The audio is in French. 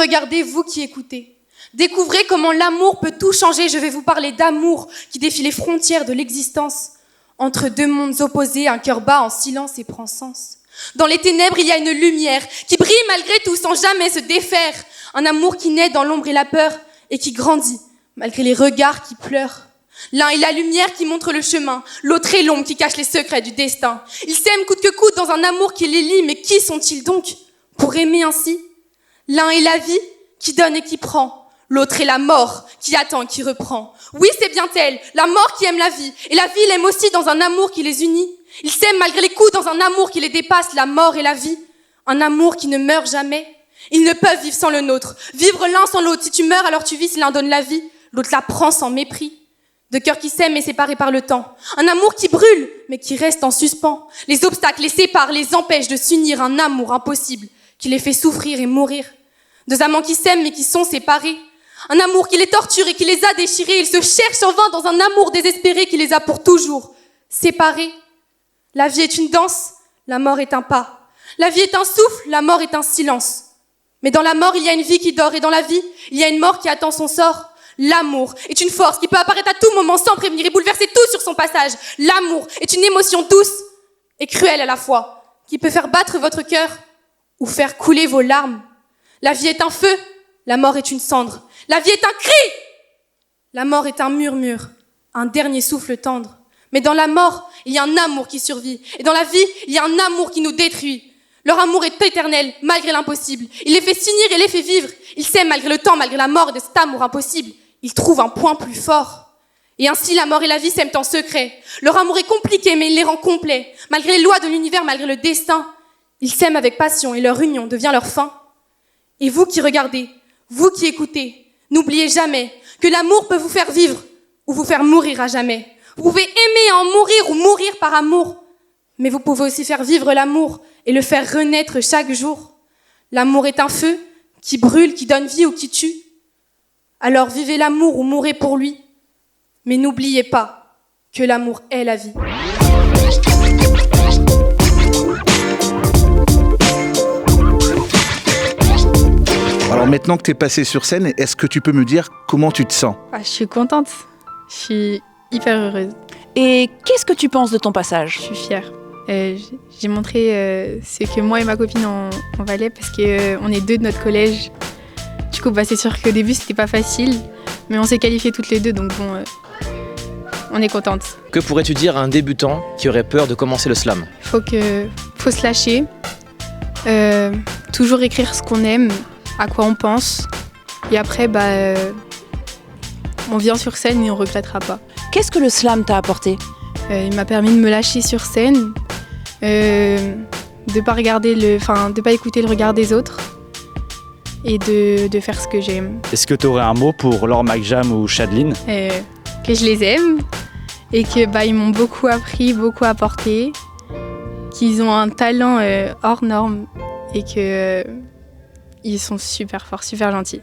regardez, vous qui écoutez. Découvrez comment l'amour peut tout changer. Je vais vous parler d'amour qui défie les frontières de l'existence. Entre deux mondes opposés, un cœur bat en silence et prend sens. Dans les ténèbres, il y a une lumière qui brille malgré tout sans jamais se défaire. Un amour qui naît dans l'ombre et la peur et qui grandit malgré les regards qui pleurent. L'un est la lumière qui montre le chemin, l'autre est l'ombre qui cache les secrets du destin. Ils s'aiment coûte que coûte dans un amour qui les lie, mais qui sont-ils donc pour aimer ainsi? L'un est la vie qui donne et qui prend, l'autre est la mort qui attend et qui reprend. Oui, c'est bien elle, la mort qui aime la vie, et la vie l'aime aussi dans un amour qui les unit. Ils s'aiment malgré les coups dans un amour qui les dépasse, la mort et la vie. Un amour qui ne meurt jamais. Ils ne peuvent vivre sans le nôtre, vivre l'un sans l'autre. Si tu meurs, alors tu vis, si l'un donne la vie, l'autre la prend sans mépris. De cœurs qui s'aiment mais séparés par le temps. Un amour qui brûle, mais qui reste en suspens. Les obstacles les séparent, les empêchent de s'unir. Un amour impossible qui les fait souffrir et mourir. Deux amants qui s'aiment mais qui sont séparés. Un amour qui les torture et qui les a déchirés. Ils se cherchent en vain dans un amour désespéré qui les a pour toujours séparés. La vie est une danse, la mort est un pas. La vie est un souffle, la mort est un silence. Mais dans la mort, il y a une vie qui dort, et dans la vie, il y a une mort qui attend son sort. L'amour est une force qui peut apparaître à tout moment sans prévenir et bouleverser tout sur son passage. L'amour est une émotion douce et cruelle à la fois, qui peut faire battre votre cœur ou faire couler vos larmes. La vie est un feu, la mort est une cendre. La vie est un cri, la mort est un murmure, un dernier souffle tendre. Mais dans la mort, il y a un amour qui survit. Et dans la vie, il y a un amour qui nous détruit. Leur amour est éternel, malgré l'impossible. Il les fait s'unir et les fait vivre. Ils s'aiment malgré le temps, malgré la mort et de cet amour impossible. Ils trouvent un point plus fort. Et ainsi, la mort et la vie s'aiment en secret. Leur amour est compliqué, mais il les rend complets. Malgré les lois de l'univers, malgré le destin, ils s'aiment avec passion et leur union devient leur fin. Et vous qui regardez, vous qui écoutez, n'oubliez jamais que l'amour peut vous faire vivre ou vous faire mourir à jamais. Vous pouvez aimer et en mourir ou mourir par amour. Mais vous pouvez aussi faire vivre l'amour et le faire renaître chaque jour. L'amour est un feu qui brûle, qui donne vie ou qui tue. Alors vivez l'amour ou mourrez pour lui. Mais n'oubliez pas que l'amour est la vie. Alors maintenant que tu es passé sur scène, est-ce que tu peux me dire comment tu te sens? Je suis contente, je suis hyper heureuse. Et qu'est-ce que tu penses de ton passage? Je suis fière. J'ai montré ce que moi et ma copine on valait parce qu'on est deux de notre collège. Du coup, c'est sûr qu'au début, c'était pas facile, mais on s'est qualifiées toutes les deux, donc bon, on est contente. Que pourrais-tu dire à un débutant qui aurait peur de commencer le slam? Faut se lâcher, toujours écrire ce qu'on aime, à quoi on pense, et après, on vient sur scène et on regrettera pas. Qu'est-ce que le slam t'a apporté? Il m'a permis de me lâcher sur scène, de pas écouter le regard des autres et de faire ce que j'aime. Est-ce que tu aurais un mot pour Laure McJam ou Chadline? Que je les aime et que ils m'ont beaucoup appris, beaucoup apporté, qu'ils ont un talent hors norme et que ils sont super forts, super gentils.